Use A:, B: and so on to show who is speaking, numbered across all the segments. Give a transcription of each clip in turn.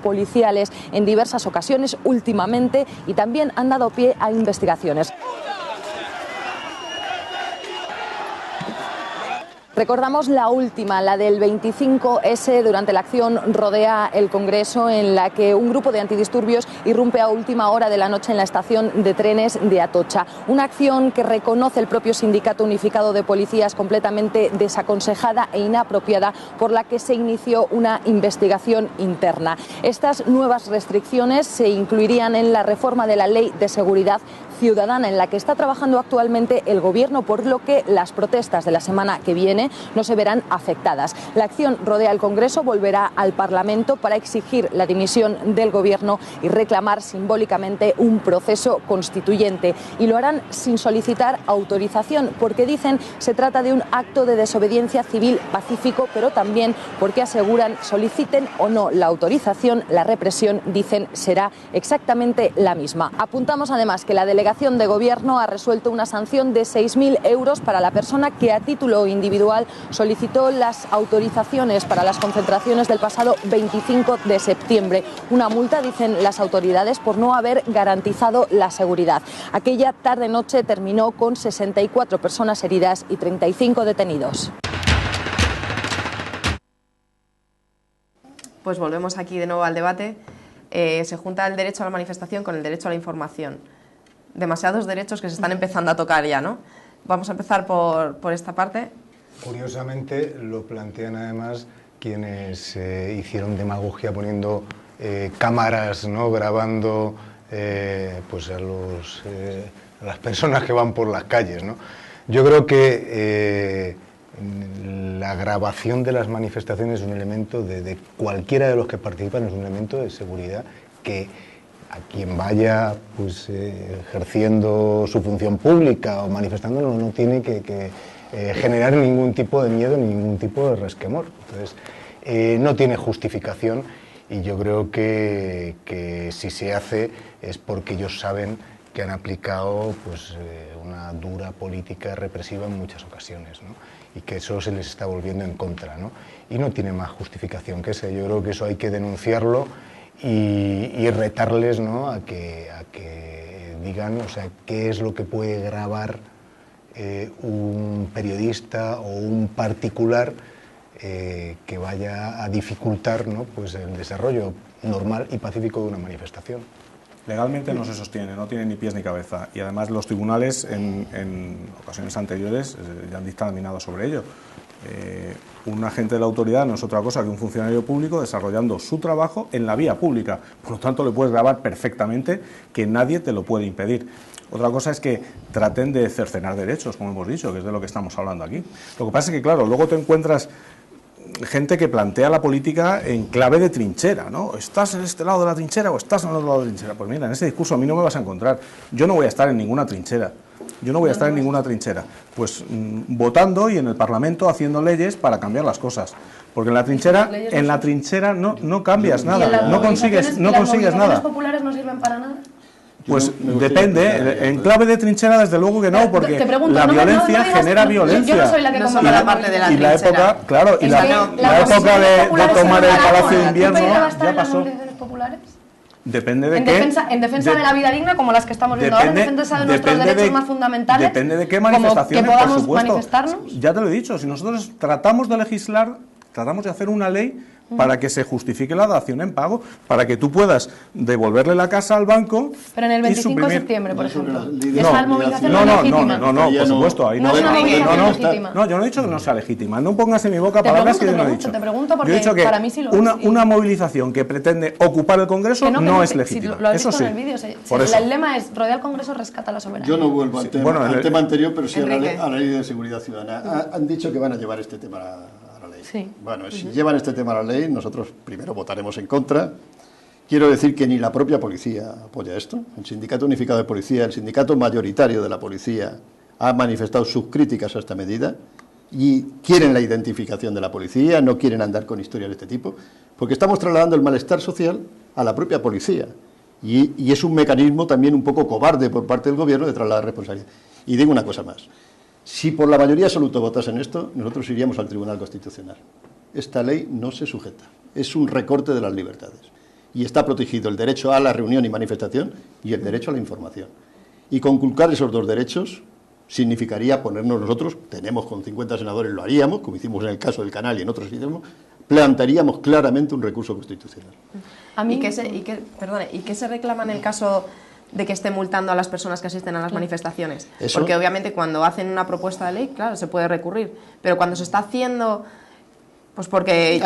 A: policiales en diversas ocasiones últimamente y también han dado pie a investigaciones. Recordamos la última, la del 25S, durante la acción Rodea el Congreso, en la que un grupo de antidisturbios irrumpe a última hora de la noche en la estación de trenes de Atocha. Una acción que reconoce el propio Sindicato Unificado de Policías completamente desaconsejada e inapropiada, por la que se inició una investigación interna. Estas nuevas restricciones se incluirían en la reforma de la Ley de Seguridad Ciudadana, en la que está trabajando actualmente el Gobierno, por lo que las protestas de la semana que viene no se verán afectadas. La acción Rodea el Congreso volverá al Parlamento para exigir la dimisión del Gobierno y reclamar simbólicamente un proceso constituyente. Y lo harán sin solicitar autorización, porque dicen se trata de un acto de desobediencia civil pacífico, pero también porque aseguran, soliciten o no la autorización, la represión, dicen, será exactamente la misma. Apuntamos además que la delegación de Gobierno ha resuelto una sanción de 6.000 euros para la persona que a título individual solicitó las autorizaciones para las concentraciones del pasado 25 de septiembre. Una multa, dicen las autoridades, por no haber garantizado la seguridad. Aquella tarde-noche terminó con 64 personas heridas y 35 detenidos.
B: Pues volvemos aquí de nuevo al debate. Se junta el derecho a la manifestación con el derecho a la información. Demasiados derechos que se están empezando a tocar ya, ¿no? Vamos a empezar por esta parte.
C: Curiosamente lo plantean además quienes hicieron demagogia poniendo cámaras, ¿no?, grabando pues a las personas que van por las calles, ¿no? Yo creo que la grabación de las manifestaciones es un elemento de cualquiera de los que participan, es un elemento de seguridad que a quien vaya pues ejerciendo su función pública o manifestándolo no tiene que generar ningún tipo de miedo ni ningún tipo de resquemor. Entonces, no tiene justificación, y yo creo que si se hace es porque ellos saben que han aplicado pues una dura política represiva en muchas ocasiones, ¿no? Y que eso se les está volviendo en contra, ¿no? Y no tiene más justificación que esa. Yo creo que eso hay que denunciarlo y retarles, ¿no?, a que digan, o sea, qué es lo que puede grabar un periodista o un particular que vaya a dificultar, ¿no?, pues el desarrollo normal y pacífico de una manifestación.
D: Legalmente no se sostiene, no tiene ni pies ni cabeza, y además los tribunales en ocasiones anteriores ya han dictaminado sobre ello. Un agente de la autoridad no es otra cosa que un funcionario público desarrollando su trabajo en la vía pública, por lo tanto le puedes grabar perfectamente, que nadie te lo puede impedir. Otra cosa es que traten de cercenar derechos, como hemos dicho, que es de lo que estamos hablando aquí. Lo que pasa es que, claro, luego te encuentras gente que plantea la política en clave de trinchera, ¿no? ¿Estás en este lado de la trinchera o estás en el otro lado de la trinchera? Pues mira, en ese discurso a mí no me vas a encontrar. Yo no voy a estar en ninguna trinchera. Yo no voy a estar en ninguna trinchera. Pues votando y en el Parlamento haciendo leyes para cambiar las cosas. Porque en la trinchera no cambias nada, no consigues nada. ¿Las movilizaciones
E: populares no sirven para nada?
D: Pues depende, en clave de trinchera desde luego que no, porque la violencia genera violencia.
E: Yo no soy la que convoca la parte de la trinchera.
D: Y la época, claro, y la época de tomar el Palacio de Invierno ya pasó. Depende de qué.
E: En defensa de la vida digna, como las que estamos viendo ahora, en defensa de nuestros derechos más fundamentales.
D: Depende de qué manifestaciones,
E: que podamos
D: por supuesto.
E: Manifestarnos.
D: Ya te lo he dicho, si nosotros tratamos de legislar, tratamos de hacer una ley para que se justifique la dación en pago, para que tú puedas devolverle la casa al banco.
E: Pero en el 25 de septiembre, por ejemplo.
D: Esa
E: movilización no es legítima.
D: No, por supuesto. Ahí
E: no es una movilización legítima.
D: No, yo no he dicho que no sea legítima. No pongas en mi boca palabras que yo no he dicho.
E: Te pregunto porque
D: yo he dicho que
E: para mí sí lo es.
D: Una movilización que pretende ocupar el Congreso no es legítima.
E: Lo has visto
D: eso sí.
E: en el vídeo. El lema es: rodea el Congreso, rescata la soberanía.
F: Yo no vuelvo al tema anterior, pero sí a la ley de seguridad ciudadana. Han dicho que van a llevar este tema a la ley.
E: Sí.
F: Bueno, si llevan este tema a la ley, nosotros primero votaremos en contra. Quiero decir que ni la propia policía apoya esto. El Sindicato Unificado de Policía, el sindicato mayoritario de la policía, ha manifestado sus críticas a esta medida y quieren la identificación de la policía, no quieren andar con historias de este tipo, porque estamos trasladando el malestar social a la propia policía. Y es un mecanismo también un poco cobarde por parte del Gobierno de trasladar responsabilidad. Y digo una cosa más. Si por la mayoría absoluta votasen esto, nosotros iríamos al Tribunal Constitucional. Esta ley no se sujeta. Es un recorte de las libertades. y está protegido el derecho a la reunión y manifestación y el derecho a la información. Y conculcar esos dos derechos significaría ponernos nosotros, tenemos con 50 senadores, lo haríamos, como hicimos en el caso del Canal y en otros sitios, plantearíamos claramente un recurso constitucional.
B: ¿Y qué se reclama en el caso de que esté multando a las personas que asisten a las manifestaciones?
F: ¿Eso?
B: Porque obviamente cuando hacen una propuesta de ley, claro, se puede recurrir, pero cuando se está haciendo... Pues porque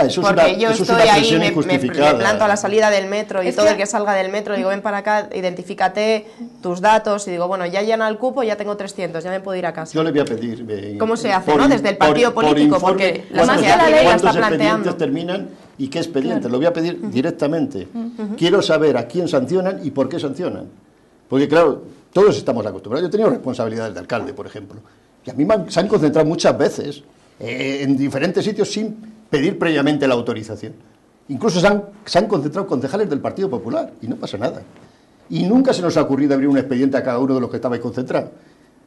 B: yo estoy ahí, me planto a la salida del metro y todo el que salga del metro, digo, ven para acá, identifícate tus datos y digo, bueno, ya llena el cupo, ya tengo 300, ya me puedo ir a casa.
F: Yo le voy a pedir...
B: ¿Cómo se hace, no? Desde el partido político, porque la sociedad
F: la
B: ley la está
F: planteando.
B: planteando.
F: ¿Cuántos expedientes terminan y qué expedientes? Lo voy a pedir directamente. Quiero saber a quién sancionan y por qué sancionan. Porque, claro, todos estamos acostumbrados. Yo he tenido responsabilidades de alcalde, por ejemplo, y a mí se han concentrado muchas veces en diferentes sitios sin pedir previamente la autorización. Incluso se han concentrado concejales del Partido Popular y no pasa nada. Y nunca se nos ha ocurrido abrir un expediente a cada uno de los que estabais concentrados.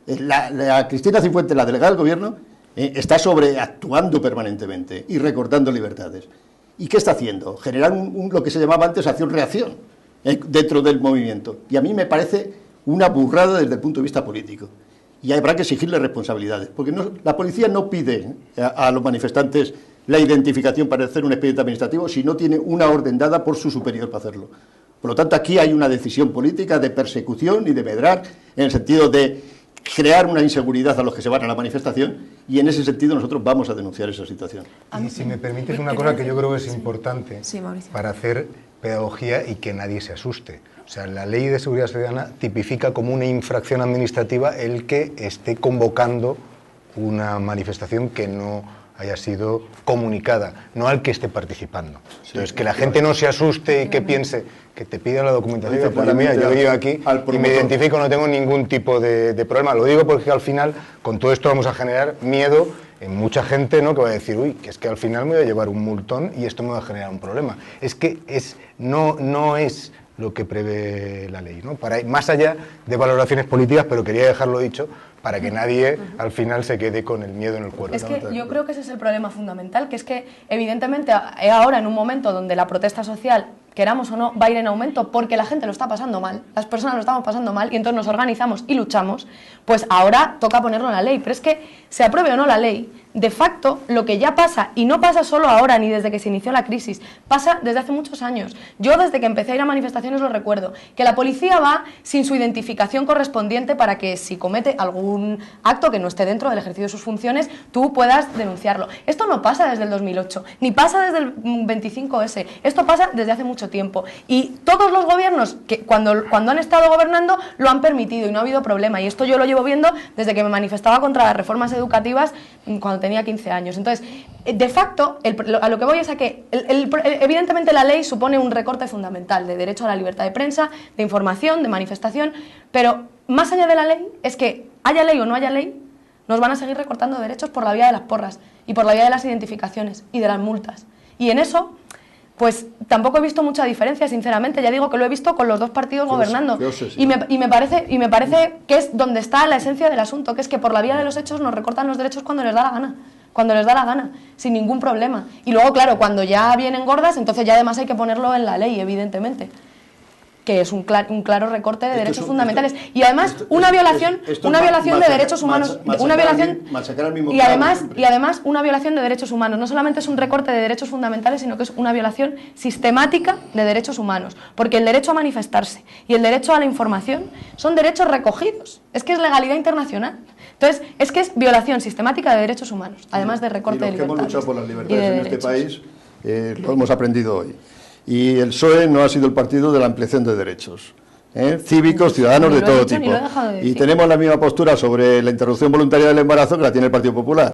F: La Cristina Cifuentes, la delegada del Gobierno, está sobreactuando permanentemente y recortando libertades. ¿Y qué está haciendo? Generar lo que se llamaba antes acción-reacción dentro del movimiento. Y a mí me parece una burrada desde el punto de vista político. Y habrá que exigirle responsabilidades, porque la policía no pide a los manifestantes la identificación para hacer un expediente administrativo si no tiene una orden dada por su superior para hacerlo. Por lo tanto, aquí hay una decisión política de persecución y de medrar, en el sentido de crear una inseguridad a los que se van a la manifestación, y en ese sentido nosotros vamos a denunciar esa situación.
C: Y si me permites una cosa que yo creo que es importante para hacer pedagogía y que nadie se asuste. O sea, la Ley de Seguridad Ciudadana tipifica como una infracción administrativa el que esté convocando una manifestación que no haya sido comunicada, no al que esté participando. Entonces, que la gente no se asuste y que piense que te piden la documentación, pues mira, yo llego aquí y me identifico, no tengo ningún tipo de problema. Lo digo porque al final, con todo esto vamos a generar miedo en mucha gente, ¿no?, que va a decir, uy, que es que al final me voy a llevar un multón y esto me va a generar un problema. Es que no es lo que prevé la ley, ¿no? Más allá de valoraciones políticas, pero quería dejarlo dicho, para que nadie al final se quede con el miedo en el cuerpo.
E: Es que yo creo que ese es el problema fundamental, que es que evidentemente ahora en un momento donde la protesta social, queramos o no, va a ir en aumento porque la gente lo está pasando mal, las personas lo estamos pasando mal y entonces nos organizamos y luchamos, pues ahora toca ponerlo en la ley. Pero es que se apruebe o no la ley, de facto lo que ya pasa, y no pasa solo ahora ni desde que se inició la crisis, pasa desde hace muchos años. Yo desde que empecé a ir a manifestaciones lo recuerdo, que la policía va sin su identificación correspondiente para que si comete algún acto que no esté dentro del ejercicio de sus funciones, tú puedas denunciarlo. Esto no pasa desde el 2008, ni pasa desde el 25S, esto pasa desde hace mucho tiempo. Y todos los gobiernos que cuando han estado gobernando lo han permitido y no ha habido problema. Y esto yo lo llevo viendo desde que me manifestaba contra las reformas educativas cuando tenía 15 años. Entonces, de facto, a lo que voy es a que evidentemente la ley supone un recorte fundamental de derecho a la libertad de prensa, de información, de manifestación, pero más allá de la ley es que haya ley o no haya ley, nos van a seguir recortando derechos por la vía de las porras y por la vía de las identificaciones y de las multas. Y en eso, pues tampoco he visto mucha diferencia, sinceramente. Ya digo que lo he visto con los dos partidos gobernando. Y me parece que es donde está la esencia del asunto, que es que por la vía de los hechos nos recortan los derechos cuando les da la gana, sin ningún problema. Y luego, claro, cuando ya vienen gordas, entonces ya además hay que ponerlo en la ley, evidentemente, que es un claro recorte de derechos fundamentales y además una violación de derechos humanos, y además una violación de derechos humanos. No solamente es un recorte de derechos fundamentales, sino que es una violación sistemática de derechos humanos, porque el derecho a manifestarse y el derecho a la información son derechos recogidos, es que es legalidad internacional. Entonces, es que es violación sistemática de derechos humanos, además de recorte de libertades.
F: Y los que hemos luchado por las libertades en este país, lo hemos aprendido hoy. Y el PSOE no ha sido el partido de la ampliación de derechos, cívicos, ciudadanos de todo tipo. Y tenemos la misma postura sobre la interrupción voluntaria del embarazo que la tiene el Partido Popular.